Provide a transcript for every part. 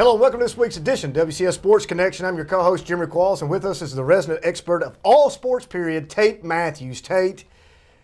Hello and welcome to this week's edition of WCS Sports Connection. I'm your co-host, Jimmy Qualls, and with us is the resident expert of all sports, period, Tate Mathews. Tate,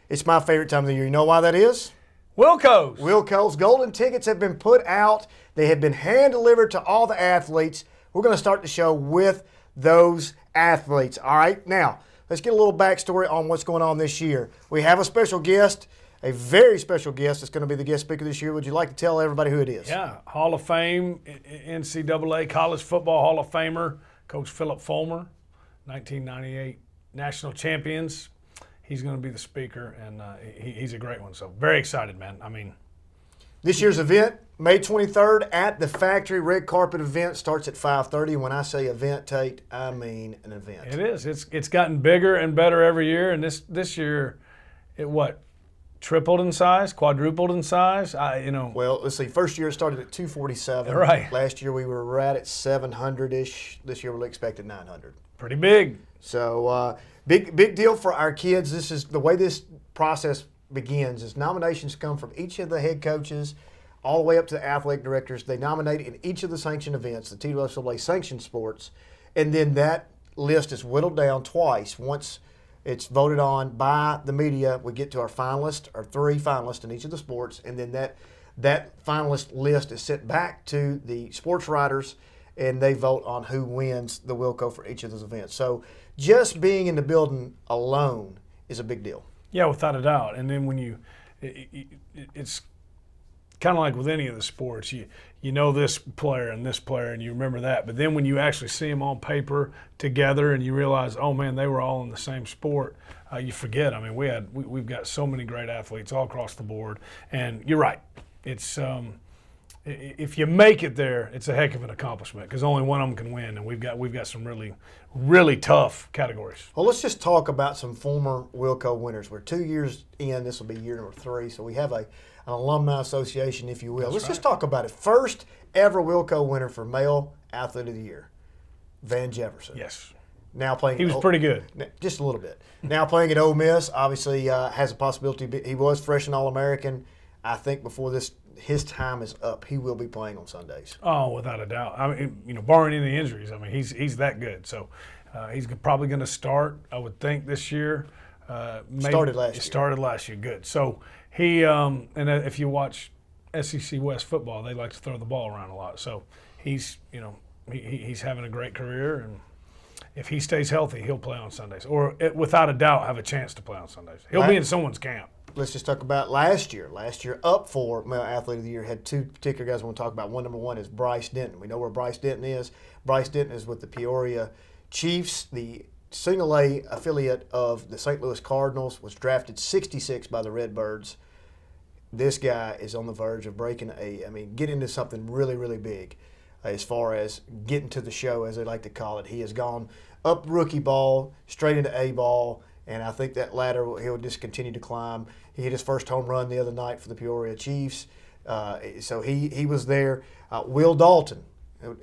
it's my favorite time of the year. You know why that is? WILLCO's. WILLCO's. Golden tickets have been put out. They have been hand-delivered to all the athletes. We're going to start the show with those athletes. All right, now, let's get a little backstory on what's going on this year. We have a special guest, a very special guest that's going to be the guest speaker this year. Would you like to tell everybody who it is? Yeah, Hall of Fame, NCAA College Football Hall of Famer, Coach Philip Fulmer, 1998 national champions. He's going to be the speaker, and he's a great one. So very excited, man. I mean, this year's event, May 23rd at the Factory. Red carpet event starts at 5:30. When I say event, Tate, I mean an event. it is. It's gotten bigger and better every year, and this year, tripled in size, quadrupled in size. Well, let's see. First year it started at 247. Right. Last year we were right at 700-ish. This year we're expecting 900. Pretty big. So big deal for our kids. This is the way this process begins. Is nominations come from each of the head coaches, all the way up to the athletic directors. They nominate in each of the sanctioned events, the TWSAA sanctioned sports, and then that list is whittled down twice. Once it's voted on by the media, we get to our finalists, or three finalists in each of the sports, and then that finalist list is sent back to the sports writers, and they vote on who wins the WILLCO for each of those events. So just being in the building alone is a big deal. Yeah, without a doubt. And then it's kind of like with any of the sports, you know this player and you remember that, but then when you actually see them on paper together and you realize, oh man, they were all in the same sport, you forget. I mean, we've got so many great athletes all across the board, and you're right. It's if you make it there, it's a heck of an accomplishment because only one of them can win, and we've got some really, really tough categories. Well, let's just talk about some former WILLCO winners. We're 2 years in. This will be year number 3, so we have an alumni association, if you will. Let's just talk about it. First ever WILLCO winner for male athlete of the year, Van Jefferson. Yes. Now playing. He was pretty good. Just a little bit. Now playing at Ole Miss, obviously has a possibility. He was freshman All-American. I think before his time is up, he will be playing on Sundays. Oh, without a doubt. I mean, barring any injuries, I mean, he's that good. So he's probably going to start, I would think, this year. Started last year. Good. So he and if you watch SEC West football, they like to throw the ball around a lot. So he's having a great career, and if he stays healthy, he'll play on Sundays, or without a doubt have a chance to play on Sundays. He'll be in someone's camp. Let's just talk about last year. Last year, up for Male Athlete of the Year, had two particular guys I want to talk about. Number one is Bryce Denton. We know where Bryce Denton is. Bryce Denton is with the Peoria Chiefs, the single A affiliate of the St. Louis Cardinals, was drafted 66 by the Redbirds. This guy is on the verge of getting into something really, really big as far as getting to the show, as they like to call it. He has gone up rookie ball, straight into A ball, and I think that ladder he'll just continue to climb. He hit his first home run the other night for the Peoria Chiefs. So he was there. Will Dalton,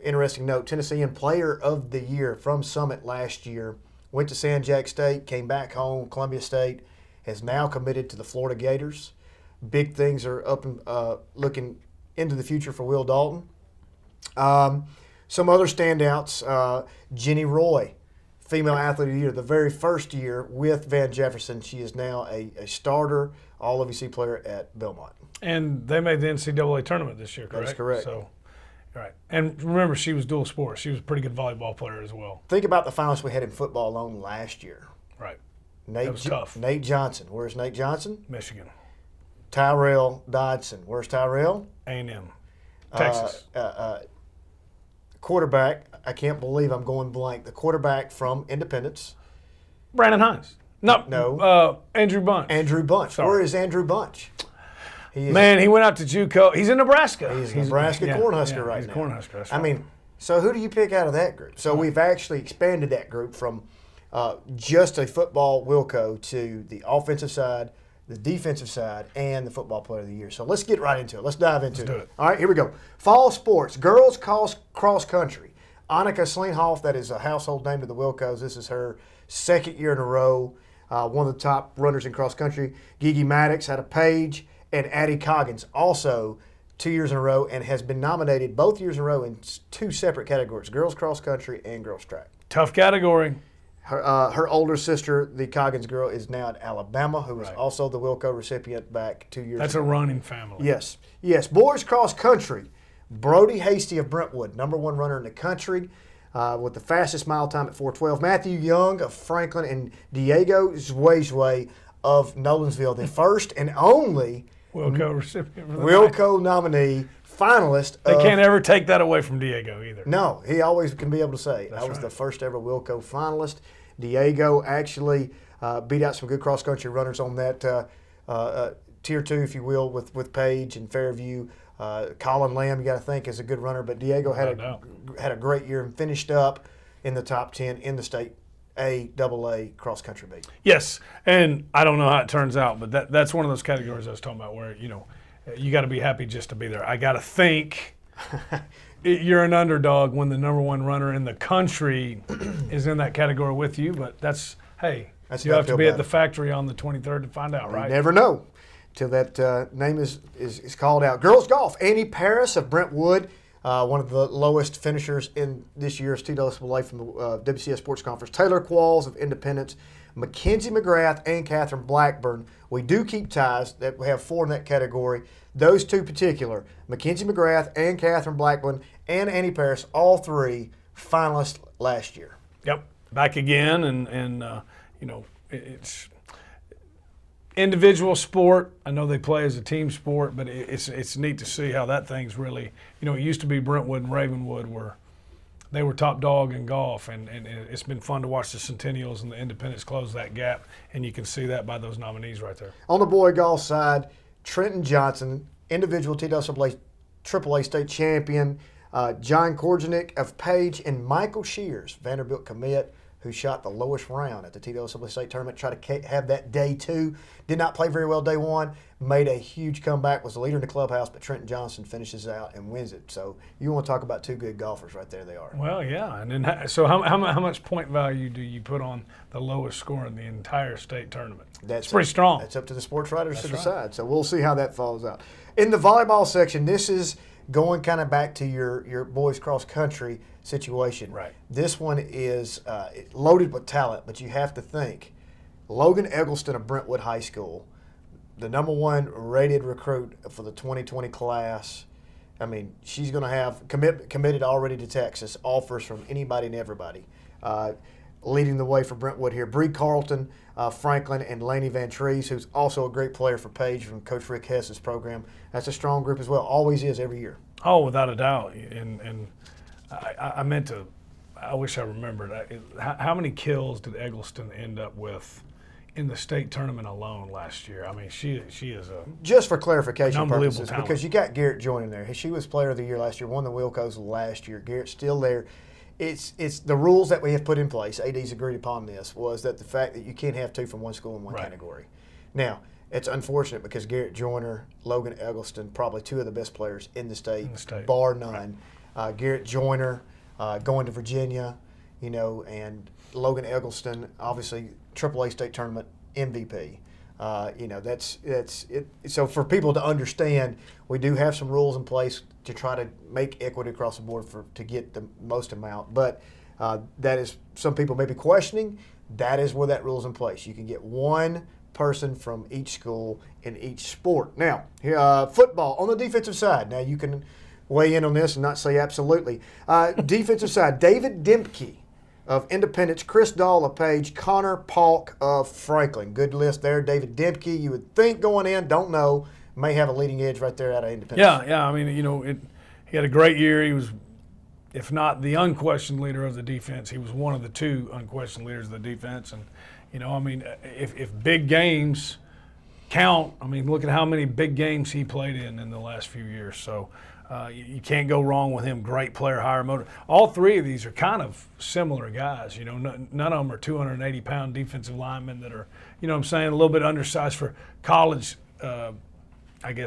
interesting note, Tennessean Player of the Year from Summit last year. Went to San Jac State, came back home, Columbia State, has now committed to the Florida Gators. Big things are up and looking into the future for Will Dalton. Some other standouts, Jenny Roy, Female Athlete of the Year, the very first year with Van Jefferson. She is now a starter, all-WC player at Belmont. And they made the NCAA tournament this year, correct? That's correct. So, right. And remember, she was dual sport. She was a pretty good volleyball player as well. Think about the finalists we had in football alone last year. Right. That was tough. Nate Johnson. Where's Nate Johnson? Michigan. Tyrell Dodson. Where's Tyrell? A&M. Texas. Quarterback. I can't believe I'm going blank. The quarterback from Independence. Brandon Hines. No. Andrew Bunch. Andrew Bunch. Sorry. Where is Andrew Bunch? He went out to JUCO. He's in Nebraska. He's Nebraska Cornhusker right he's now. Cornhusker. That's right. I mean, so who do you pick out of that group? So we've actually expanded that group from just a football WILLCO to the offensive side, the defensive side, and the football player of the year. So let's get right into it. Let's dive into it. Let's do it. All right, here we go. Fall sports. Girls cross country. Annika Slinghoff, that is a household name to the WILLCOs. This is her second year in a row. One of the top runners in cross country. Gigi Maddox had a page, and Addie Coggins also 2 years in a row and has been nominated both years in a row in 2 separate categories, girls cross country and girls track. Tough category. Her older sister, the Coggins girl, is now at Alabama, who was Right. also the WILLCO recipient back 2 years That's ago. a running family. Yes. Yes. Boys cross country. Brody Hasty of Brentwood, #1 runner in the country, with the fastest mile time at 4:12. Matthew Young of Franklin and Diego Zway of Nolensville, the first and only WILLCO recipient. For the night. WILLCO nominee, finalist. They can't ever take that away from Diego either. No, he always can be able to say, That's I was right. the first ever WILLCO finalist. Diego actually beat out some good cross country runners on that tier 2, if you will, with Page and Fairview. Colin Lamb, you got to think, is a good runner, but Diego had a great year and finished up in the top 10 in the state AA cross country meet. Yes, and I don't know how it turns out, but that's one of those categories I was talking about where, you got to be happy just to be there. I got to think you're an underdog when the #1 runner in the country is in that category with you, but that's you have to be at the factory on the 23rd to find out, right? You never know till that name is called out. Girls golf, Annie Paris of Brentwood, one of the lowest finishers in this year's TWA from the WCS Sports Conference. Taylor Qualls of Independence, Mackenzie McGrath, and Catherine Blackburn. We do keep ties that we have 4 in that category. Those 2 particular, Mackenzie McGrath and Catherine Blackburn and Annie Paris, all 3 finalists last year. Yep, back again, and it's individual sport. I know they play as a team sport, but it's neat to see how that thing's really, it used to be Brentwood and Ravenwood where they were top dog in golf, and it's been fun to watch the Centennials and the Independents close that gap, and you can see that by those nominees right there. On the boy golf side, Trenton Johnson, individual TWA AAA state champion, John Korjanik of Page, and Michael Shears, Vanderbilt commit, who shot the lowest round at the TWA state tournament, tried to have that day 2. Did not play very well day 1, made a huge comeback, was the leader in the clubhouse, but Trenton Johnson finishes out and wins it. So you want to talk about 2 good golfers right there, they are. Well, yeah. And then, so how much point value do you put on the lowest score in the entire state tournament? It's pretty strong. That's up to the sports writers to decide. So we'll see how that falls out. In the volleyball section, this is going kind of back to your boys cross country situation. Right. This one is loaded with talent, but you have to think Logan Eggleston of Brentwood High School, the #1 rated recruit for the 2020 class. I mean, she's going to have committed already to Texas, offers from anybody and everybody. Leading the way for Brentwood here, Bree Carlton, Franklin, and Laney Van Trees, who's also a great player for Page from Coach Rick Hess's program. That's a strong group as well. Always is every year. Oh, without a doubt. And I meant to, I wish I remembered. How many kills did Eggleston end up with in the state tournament alone last year? I mean, she is a just for clarification purposes, talent. because you got Garrett joining there. She was Player of the Year last year, won the WILLCOs last year. Garrett's still there. It's the rules that we have put in place. AD's agreed upon this was that the fact that you can't have 2 from one school in one category. Now, it's unfortunate because Garrett Joyner, Logan Eggleston, probably 2 of the best players in the state, bar none. Right. Garrett Joyner going to Virginia, and Logan Eggleston, obviously AAA state tournament MVP. That's it. So for people to understand, we do have some rules in place to try to make equity across the board to get the most amount. But that is, some people may be questioning, that is where that rule is in place. You can get 1 person from each school in each sport. Now, football on the defensive side. Now you can weigh in on this and not say absolutely. Defensive side, David Dempke of Independence, Chris Dahl of Page, Connor Palk of Franklin. Good list there. David Dempke, you would think going in, don't know, may have a leading edge right there out of Independence. Yeah. I mean, he had a great year. He was, if not the unquestioned leader of the defense, he was one of the 2 unquestioned leaders of the defense. And, if big games count, look at how many big games he played in the last few years. So you can't go wrong with him. Great player, higher motor. All 3 of these are kind of similar guys. None of them are 280-pound defensive linemen that are, a little bit undersized for college,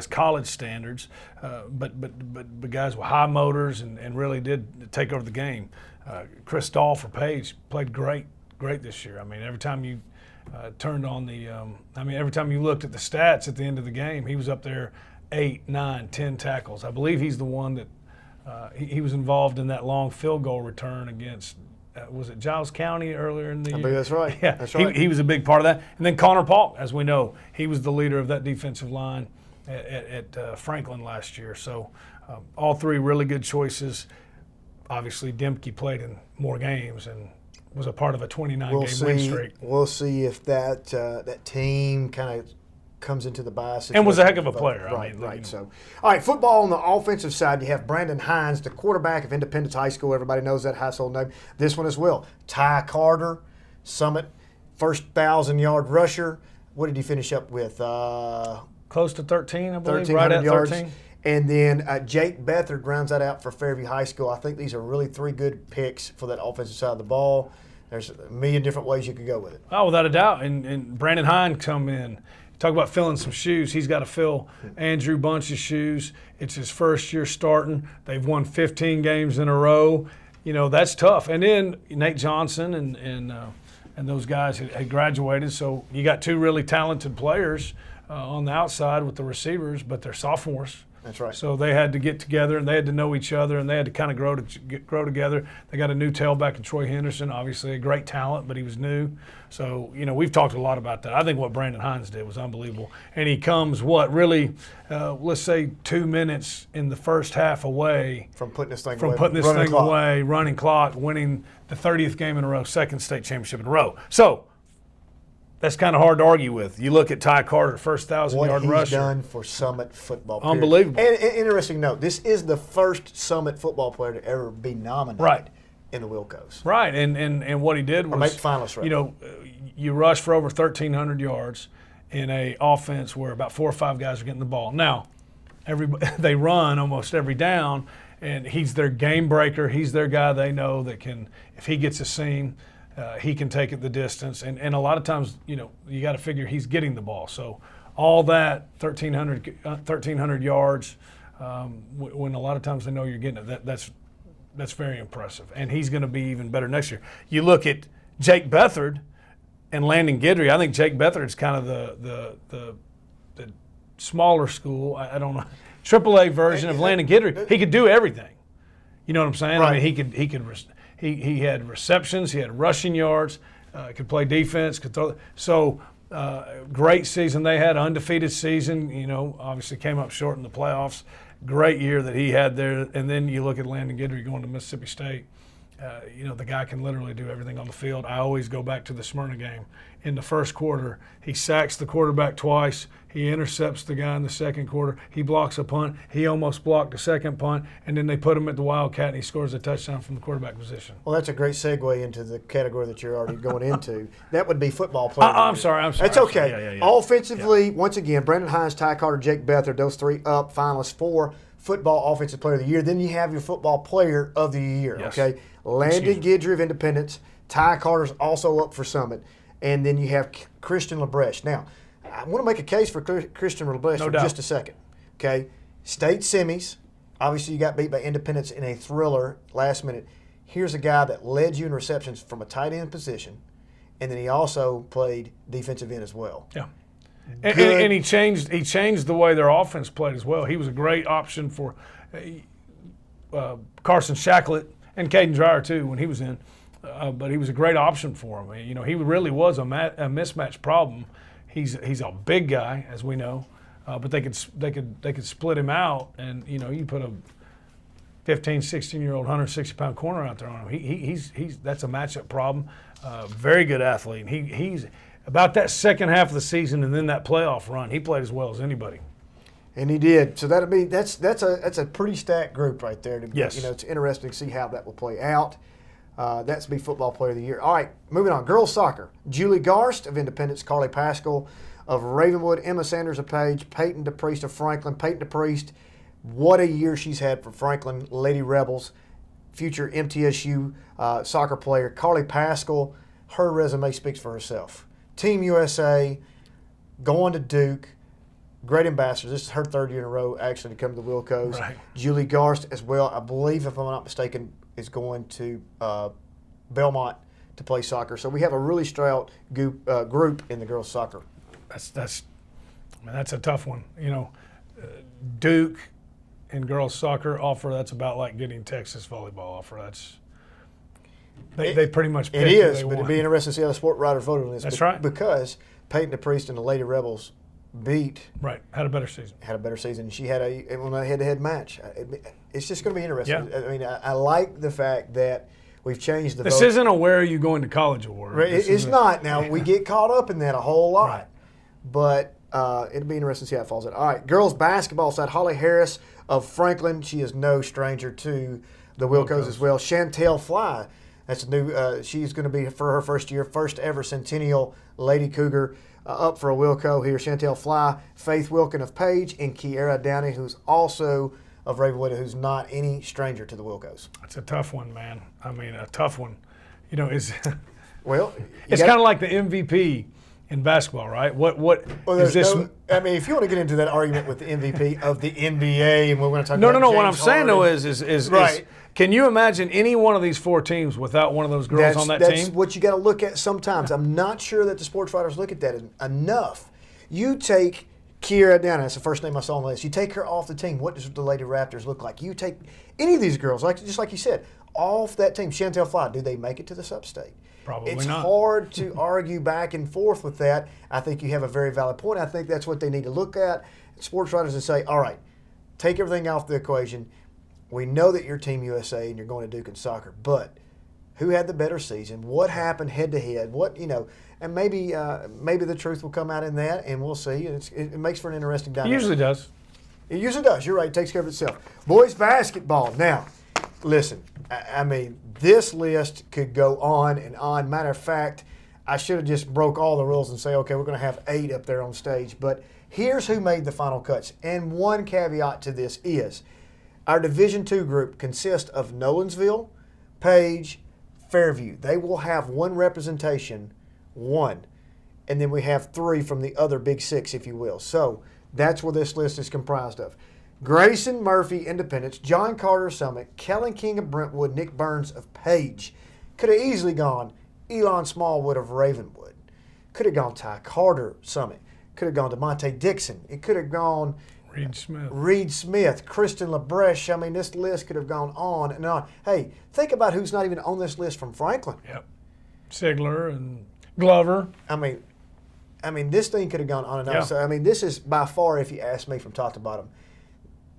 college standards. But guys with high motors and really did take over the game. Chris Dahl for Page played great this year. Every time you turned on the, every time you looked at the stats at the end of the game, he was up there 8, 9, 10 tackles. I believe he's the one that he was involved in that long field goal return against, was it Giles County earlier in the year? I believe that's right. Yeah, that's right. He was a big part of that. And then Connor Paulk, as we know, he was the leader of that defensive line at Franklin last year. So all three really good choices. Obviously, Demke played in more games and was a part of a 29-game win streak. We'll see if that team kind of comes into the bias. And was a heck of a player. Right, I mean, right. So, all right, football on the offensive side, you have Brandon Hines, the quarterback of Independence High School. Everybody knows that household name. This one as well. Ty Carter, Summit, first 1,000-yard rusher. What did he finish up with? Close to 13, I believe, 1,300 right at yards. 13. And then Jake Bethard rounds that out for Fairview High School. I think these are really three good picks for that offensive side of the ball. There's a million different ways you could go with it. Oh, without a doubt. And Brandon Hine come in. Talk about filling some shoes. He's got to fill Andrew Bunch's shoes. It's his first year starting. They've won 15 games in a row. You know, that's tough. And then Nate Johnson and those guys had graduated. So you got two really talented players on the outside with the receivers, but they're sophomores. That's right. So they had to get together, and they had to know each other, and they had to kind of grow together. They got a new tailback in Troy Henderson, obviously a great talent, but he was new. So, you know, we've talked a lot about that. I think what Brandon Hines did was unbelievable. And he comes, let's say 2 minutes in the first half away from putting this thing away, running clock, winning the 30th game in a row, second state championship in a row. So that's kind of hard to argue with. You look at Ty Carter, first 1,000-yard rusher. What he's done for Summit football. Period. Unbelievable. And interesting note, this is the first Summit football player to ever be nominated in the WILLCOs. Right, and what he did was, or make finalists, right? You know, you rush for over 1,300 yards in a offense where about 4 or 5 guys are getting the ball. Now, they run almost every down, and he's their game breaker. He's their guy they know that can, if he gets a seam, he can take it the distance, and a lot of times, you know, you got to figure he's getting the ball. So all that 1,300 yards, when a lot of times they know you're getting it, that's very impressive. And he's going to be even better next year. You look at Jake Bethard and Landon Guidry. I think Jake Bethard is kind of the smaller school. I don't know, AAA version of Landon Guidry. He could do everything. You know what I'm saying? Right. I mean, he had receptions, he had rushing yards, could play defense, could throw. So great season they had, undefeated season. You know, obviously came up short in the playoffs. Great year that he had there. And then you look at Landon Guidry going to Mississippi State. You know, the guy can literally do everything on the field. I always go back to the Smyrna game. In the first quarter, he sacks the quarterback twice. He intercepts the guy in the second quarter. He blocks a punt. He almost blocked a second punt, and then they put him at the Wildcat, and he scores a touchdown from the quarterback position. Well, that's a great segue into the category that you're already going into. That would be football player. I'm sorry. That's okay. Yeah. Offensively, once again, Brandon Hines, Ty Carter, Jake Bethard, those three up finalists for Football Offensive Player of the Year. Then you have your Football Player of the Year, yes. okay? Landon Guidry of Independence. Ty Carter's also up for Summit. And then you have Christian LeBrecht. Now, I want to make a case for Christian LeBrecht for just a second, okay? State semis. Obviously, you got beat by Independence in a thriller last minute. Here's a guy that led you in receptions from a tight end position, and then he also played defensive end as well. Yeah. And he changed the way their offense played as well. He was a great option for Carson Shacklet and Caden Dreyer too when he was in, but he was a great option for him. You know, he really was a mismatch problem. He's a big guy, as we know, but they could split him out, and you know, you put a 15, 16-year-old 160-pound corner out there on him. He's that's a matchup problem. Very good athlete. And he's about that second half of the season and then that playoff run, he played as well as anybody. And he did. So that's a pretty stacked group right there. Yes. You know, it's interesting to see how that will play out. That's be Football Player of the Year. All right, moving on. Girls soccer. Julie Garst of Independence, Carly Pascal of Ravenwood, Emma Sanders of Page, Peyton DePriest of Franklin. Peyton DePriest, what a year she's had for Franklin Lady Rebels, future MTSU soccer player. Carly Pascal, her resume speaks for herself. Team USA, going to Duke, great ambassador. This is her third year in a row actually to come to the WILLCOs. Right. Julie Garst as well, I believe, if I'm not mistaken, is going to Belmont to play soccer. So we have a really stout group in the girls' soccer. That's a tough one. You know, Duke and girls soccer offer, that's about like getting Texas volleyball offer. They pretty much pick it who is, they but want. it'd be interesting to see how the sport writers voted on this. That's right. Because Peyton the Priest and the Lady Rebels Right, had a better season. had a better season. She had a head-to-head match. It's just going to be interesting. Yeah. I mean, I like the fact that we've changed the This vote. isn't a where are you going to college award. It's not. Now, we get caught up in that a whole lot. Right. But it'll be interesting to see how it falls out. All right, girls basketball side, Holly Harris of Franklin. She is no stranger to the Wilcos as well. Chantel Fly, that's a new. She's going to be, for her first year, first ever Centennial Lady Cougar up for a Wilco here. Chantel Fly, Faith Wilkin of Page, and Kiera Downey, who's also of Ravenwood, who's not any stranger to the Wilcos. It's a tough one, man. I mean, a tough one. You know, it's Well, it's kind of like the MVP in basketball, right? What is this? I mean, if you want to get into that argument with the MVP of the NBA, and we're going to talk No. about What I'm James saying though Harden, is Right. Can you imagine any one of these 4 teams without one of those girls on that that's team? what you got to look at sometimes. I'm not sure that the sports writers look at that enough. You take Kiera Downey, that's the first name I saw on the list. You take her off the team. What does the Lady Raptors look like? You take any of these girls, just like you said, off that team. Chantel Fly, do they make it to the sub-state? Probably It's not. hard to argue back and forth with that. I think you have a very valid point. I think that's what they need to look at, sports writers, and say, all right, take everything off the equation. We know that you're Team USA and you're going to Duke in soccer, but who had the better season? What happened head-to-head? And maybe the truth will come out in that, and we'll see. It makes for an interesting It dynamic. usually does. It usually does. You're right. It takes care of itself. Boys basketball. Now, listen, I mean, this list could go on and on. Matter of fact, I should have just broke all the rules and say, okay, we're going to have 8 up there on stage. But here's who made the final cuts. And one caveat to this is our Division II group consists of Nolensville, Page, Fairview. They will have one representation, one. And then we have 3 from the other Big 6, if you will. So that's what this list is comprised of. Grayson Murphy, Independence, John Carter, Summit, Kellen King of Brentwood, Nick Burns of Page. Could have easily gone Elon Smallwood of Ravenwood. Could have gone Ty Carter, Summit. Could have gone DeMonte Dixon. It could have gone Reed Smith, Kristen LaBreche. I mean, this list could have gone on and on. Hey, think about who's not even on this list from Franklin. Yep. Sigler and Glover. I mean, this thing could have gone on and on. Yeah. So, I mean, this is by far, if you ask me from top to bottom,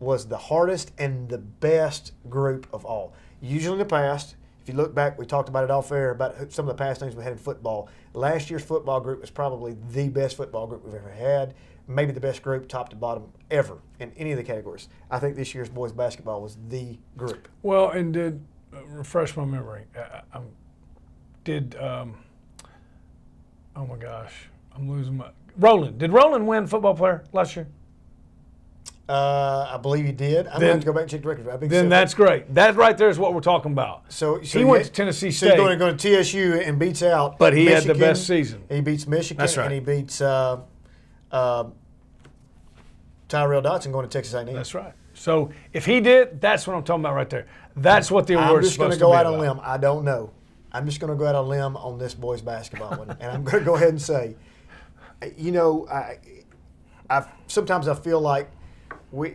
was the hardest and the best group of all. Usually in the past, if you look back, we talked about it off air, about some of the past things we had in football. Last year's football group was probably the best football group we've ever had, maybe the best group top to bottom ever in any of the categories. I think this year's boys basketball was the group. Well, and did refresh my memory. Oh my gosh, I'm losing my. Roland. Did Roland win football player last year? I believe he did. I'm going to have to go back and check the record. I think Then so. that's great. That right there is what we're talking about. So he went to Tennessee So State. he's going to TSU and beats out But he Michigan. had the best season. He beats Michigan. That's right. And he beats Tyrell Dotson going to Texas A&M. That's right. So if he did, that's what I'm talking about right there. That's what the I'm award's just going supposed to to go be out on a about. limb. I don't know. I'm just going to go out on a limb on this boys basketball one. And I'm going to go ahead and say, you know, sometimes I feel like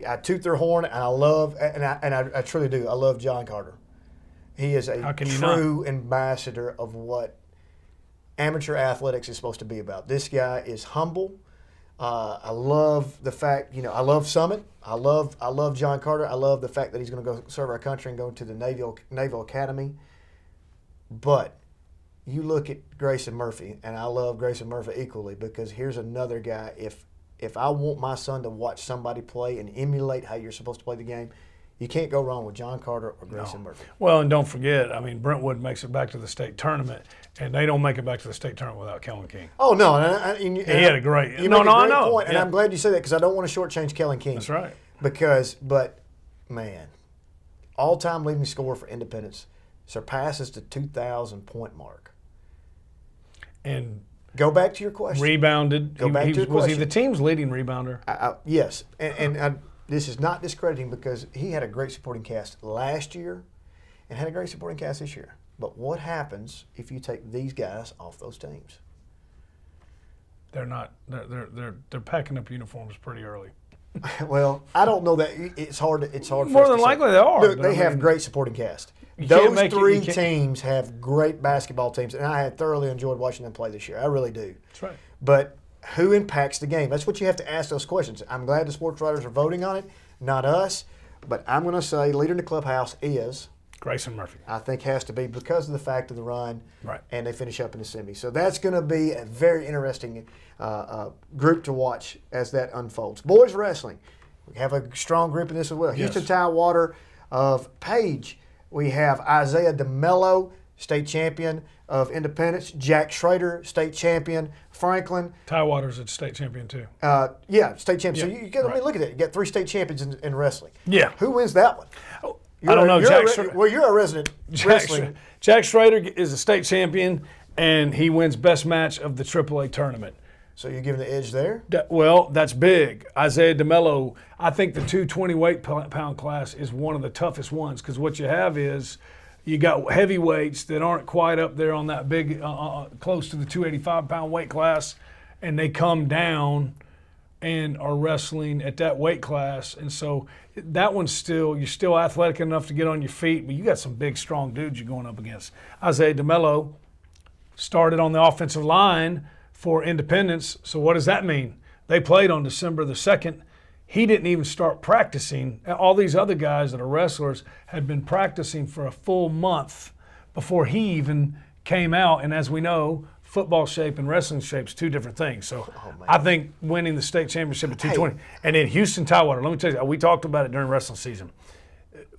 I toot their horn, and I love, and I truly do. I love John Carter. He is a true ambassador of what amateur athletics is supposed to be about. This guy is humble. I love the fact, you know, I love Summit. I love John Carter. I love the fact that he's going to go serve our country and go to the Naval Academy. But you look at Grayson Murphy, and I love Grayson Murphy equally, because here's another guy. If I want my son to watch somebody play and emulate how you're supposed to play the game, you can't go wrong with John Carter or Grayson Murphy. Well, and don't forget, I mean, Brentwood makes it back to the state tournament, and they don't make it back to the state tournament without Kellen King. Oh, no. And he had a great you make a great know. point, and I'm glad you say that, because I don't want to shortchange Kellen King. That's right. But, man, all-time leading scorer for Independence surpasses the 2,000-point mark. And go back to your question. Rebounded. Go back to your question. Was he the team's leading rebounder? Yes. And this is not discrediting, because he had a great supporting cast last year and had a great supporting cast this year. But what happens if you take these guys off those teams? They're not. They're packing up uniforms pretty early. Well, I don't know that it's hard. It's hard. More for us than to likely say. they are. Look, but they I have mean, great supporting cast. you can't Those make it- you three can't- teams have great basketball teams, and I had thoroughly enjoyed watching them play this year. I really do. That's right. But who impacts the game? That's what you have to ask those questions. I'm glad the sports writers are voting on it, not us. But I'm going to say leader in the clubhouse is, Grayson Murphy. I think, has to be because of the fact of the run, Right. and they finish up in the semi. So that's going to be a very interesting group to watch as that unfolds. Boys wrestling, we have a strong group in this as well. Yes. Houston Tidewater of Page. We have Isaiah DeMello, state champion of Independence. Jack Schrader, state champion. Franklin. Tidewater's a state champion too. State champion. So Yeah, you got to right. look at that. You got 3 state champions in wrestling. Yeah. Who wins that one? I don't know. You're a resident wrestling. Jack Schrader is a state champion, and he wins best match of the AAA tournament. So you're giving the edge there? Well, that's big. Isaiah DeMello, I think the 220 weight pound class is one of the toughest ones because what you have is you got heavyweights that aren't quite up there on that big, close to the 285 pound weight class, and they come down and are wrestling at that weight class. And so that one's you're still athletic enough to get on your feet, but you got some big, strong dudes you're going up against. Isaiah DeMello started on the offensive line for Independence. So what does that mean? They played on December the 2nd. He didn't even start practicing. All these other guys that are wrestlers had been practicing for a full month before he even came out. And as we know, football shape and wrestling shape's two different things. So I think winning the state championship at 220. And then Houston Tidewater, let me tell you, we talked about it during wrestling season.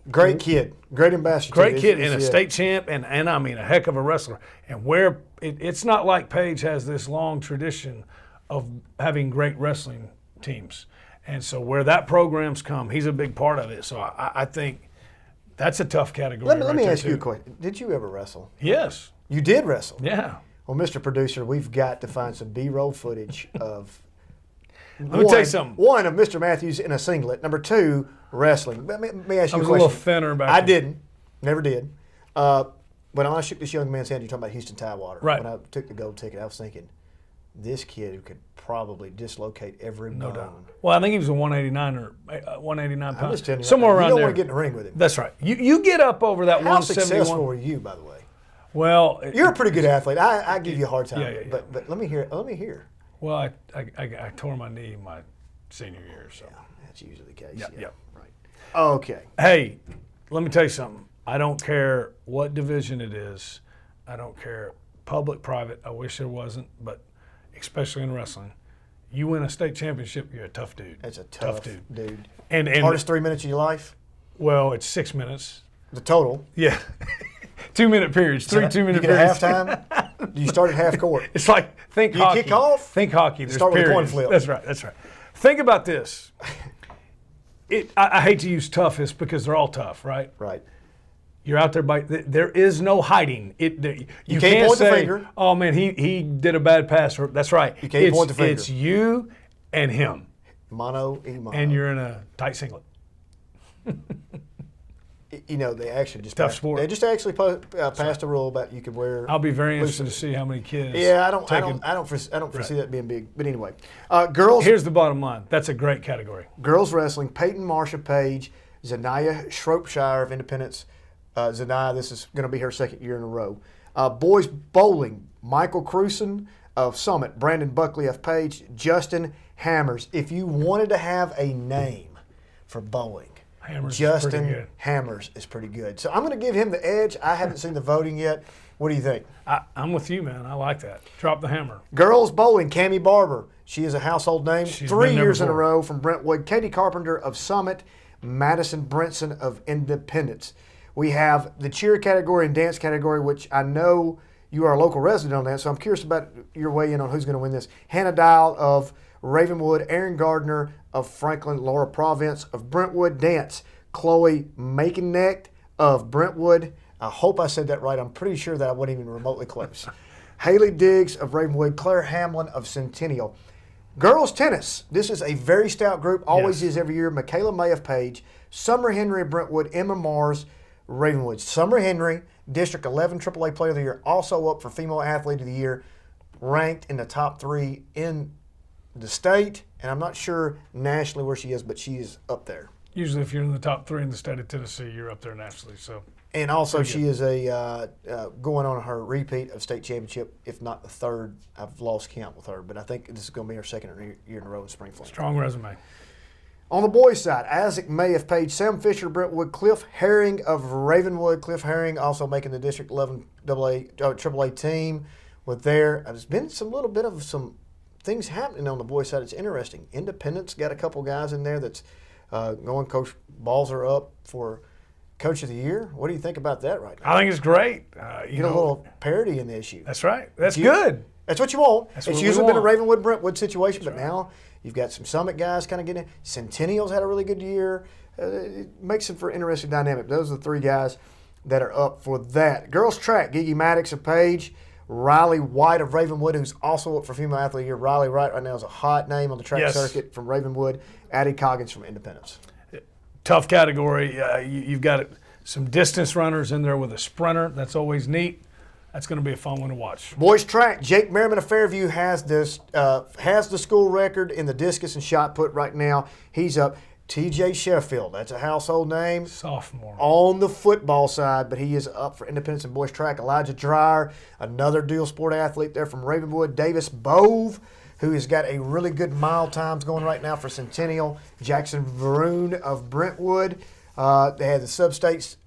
Great kid. Great ambassador. Great kid and a state champ and I mean a heck of a wrestler. And where it's not like Page has this long tradition of having great wrestling teams. And so where that program's come, he's a big part of it. So I think that's a tough category. Let me ask you a question. Did you ever wrestle? Yes. You did wrestle? Yeah. Well, Mr. Producer, we've got to find some B-roll footage of Let me tell you something. One, of Mr. Mathews in a singlet. Number 2, wrestling. Let me ask you a question. I was a little thinner back I then. didn't. Never did. When I shook this young man's hand, you're talking about Houston Tidewater. Right. When I took the gold ticket, I was thinking, this kid could probably dislocate every bone. No doubt. Well, I think he was a 189 or 189 I'm pounds. just telling you, somewhere you around don't there. want to get in the ring with him. That's right. You get up over that How 171. successful were you, by the way? Well, You're a pretty good athlete. I give you a hard time. Yeah. But let me hear. Let me hear. Well, I tore my knee my senior year, so. That's usually the case. Yep. Right. Okay. Hey, let me tell you something. I don't care what division it is. I don't care public, private. I wish there wasn't, but especially in wrestling, you win a state championship, you're a tough dude. That's a tough dude. And Hardest 3 minutes of your life? well, it's 6 minutes. The total. Yeah. 2 minute periods, three 2-minute You get a periods. halftime? Do you start at half court? It's like think Do you hockey. kick off? Think hockey. There's start with a coin periods. flip. That's right. Think about this. I hate to use toughest because they're all tough, right? Right. You're out there there is no hiding. You can't can't point the say, finger. "Oh man, he did a bad pass." That's right. You can't point the finger. It's you and him, Mono e mono. and you're in a tight singlet. You know, they actually just Tough passed, sport. They just actually passed a rule about you could wear. I'll be very interested to see how many kids. Yeah, I don't foresee that being big. But anyway, girls. Here's the bottom line. That's a great category. Girls wrestling: Peyton Marsha Page, Zanaya Shropshire of Independence. Zanaya, this is going to be her second year in a row. Boys bowling: Michael Cruson of Summit, Brandon Buckley of Page, Justin Hammers. If you wanted to have a name for bowling, Hammers is pretty Justin good. Hammers is pretty good. So I'm going to give him the edge. I haven't seen the voting yet. What do you think? I'm with you, man. I like that. Drop the hammer. Girls bowling: Cammie Barber. She is a household name. She's 3 been there years in a before. row from Brentwood. Katie Carpenter of Summit, Madison Brinson of Independence. We have the cheer category and dance category, which I know you are a local resident on that, so I'm curious about your weigh in on who's going to win this. Hannah Dial of Ravenwood, Aaron Gardner of Franklin, Laura Province of Brentwood. Dance: Chloe Makenecht of Brentwood. I hope I said that right. I'm pretty sure that I wasn't even remotely close. Haley Diggs of Ravenwood, Claire Hamlin of Centennial. Girls tennis. This is a very stout group, always Yes. is every year. Michaela May of Page, Summer Henry of Brentwood, Emma Mars, Ravenwood. Summer Henry, District 11 AAA Player of the Year, also up for Female Athlete of the Year, ranked in the top 3 in the state, and I'm not sure nationally where she is, but she is up there. Usually, if you're in the top 3 in the state of Tennessee, you're up there nationally. So, and also she is going on her repeat of state championship, if not the third. I've lost count with her, but I think this is going to be her second year in a row in Springfield. Strong resume. On the boys' side, Isaac May of Page, Sam Fisher, Brentwood, Cliff Herring of Ravenwood. Cliff Herring also making the District 11 AAA team with there. There's been some little bit of some things happening on the boys' side. It's interesting. Independence got a couple guys in there that's going. Coach balls are up for Coach of the Year. What do you think about that right now? I think it's great. You know, a little parity in the issue. That's right. That's good. That's what you want. That's it's what usually we been a want. Ravenwood-Brentwood situation, but now you've got some Summit guys kind of getting in. Centennial's had a really good year. It makes it for interesting dynamic. Those are the 3 guys that are up for that. Girls track, Gigi Maddox of Page, Riley White of Ravenwood, who's also up for Female Athlete of the Year. Riley White right now is a hot name on the track circuit from Ravenwood. Addie Coggins from Independence. Tough category. You've got some distance runners in there with a sprinter. That's always neat. That's going to be a fun one to watch. Boys track, Jake Merriman of Fairview has the school record in the discus and shot put right now. He's up. TJ Sheffield, that's a household name. Sophomore. On the football side, but he is up for Independence and boys track. Elijah Dreyer, another dual sport athlete there from Ravenwood. Davis Bove, who has got a really good mile times going right now for Centennial. Jackson Varoon of Brentwood. They had the sub-state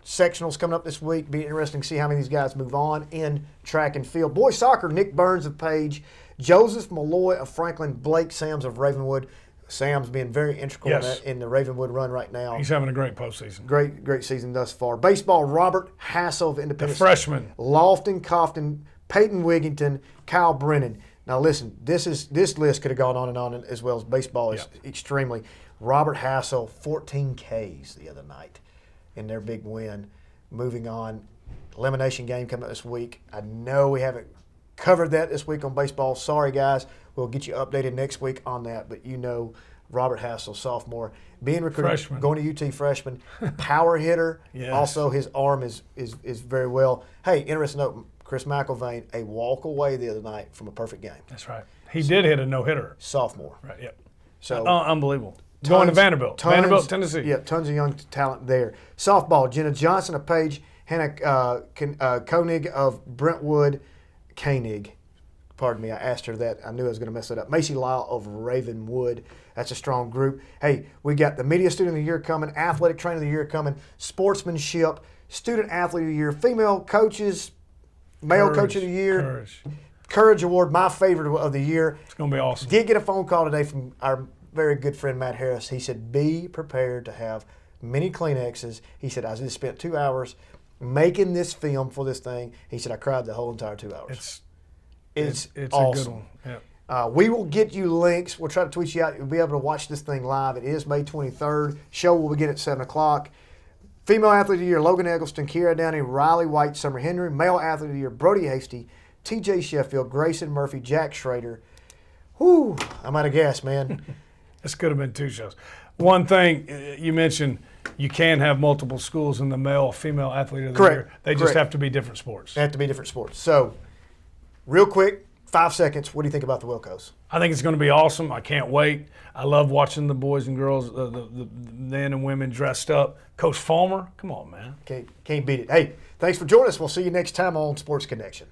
sectionals coming up this week. Be interesting to see how many of these guys move on in track and field. Boys soccer, Nick Burns of Page, Joseph Malloy of Franklin, Blake Sams of Ravenwood. Sam's being very integral in the Ravenwood run right now. He's having a great postseason. Great season thus far. Baseball, Robert Hassel of Independence. The freshman. Lofton Cofton, Peyton Wigington, Kyle Brennan. Now listen, this list could have gone on as well as baseball is extremely. Robert Hassel, 14 Ks the other night in their big win. Moving on, elimination game coming up this week. I know we haven't covered that this week on baseball. Sorry, guys. We'll get you updated next week on that. But you know, Robert Hassel, sophomore, being recruited, freshman. Going to UT freshman, power hitter. Yes. Also, his arm is very well. Hey, interesting note, Chris McIlvain, a walk away the other night from a perfect game. That's right. He did hit a no-hitter. Sophomore. Right, yep. So unbelievable. Going to Vanderbilt. Vanderbilt, Tennessee. Yeah, tons of young talent there. Softball, Jenna Johnson of Page, Hannah Koenig of Brentwood, Koenig. Pardon me, I asked her that. I knew I was going to mess that up. Macy Lyle of Ravenwood. That's a strong group. Hey, we got the Media Student of the Year coming, Athletic Trainer of the Year coming, Sportsmanship, Student Athlete of the Year, Female Coaches, Male Coach of the Year, Courage Award, my favorite of the year. It's going to be awesome. Did get a phone call today from our very good friend Matt Harris. He said, be prepared to have many Kleenexes. He said, I just spent 2 hours making this film for this thing. He said, I cried the whole entire 2 hours. It's awesome. A good one. Yeah. We will get you links. We'll try to tweet you out. You'll be able to watch this thing live. It is May 23rd. Show will begin at 7 o'clock. Female Athlete of the Year, Logan Eggleston, Kiera Downey, Riley White, Summer Henry. Male Athlete of the Year, Brody Hasty, TJ Sheffield, Grayson Murphy, Jack Schrader. Whew, I'm out of gas, man. This could have been 2 shows. One thing you mentioned, you can have multiple schools in the male-female athlete of the year. They just have to be different sports. They have to be different sports. So, real quick, 5 seconds. What do you think about the Wilcos? I think it's going to be awesome. I can't wait. I love watching the boys and girls, the men and women dressed up. Coach Fulmer, come on, man. Can't beat it. Hey, thanks for joining us. We'll see you next time on Sports Connection.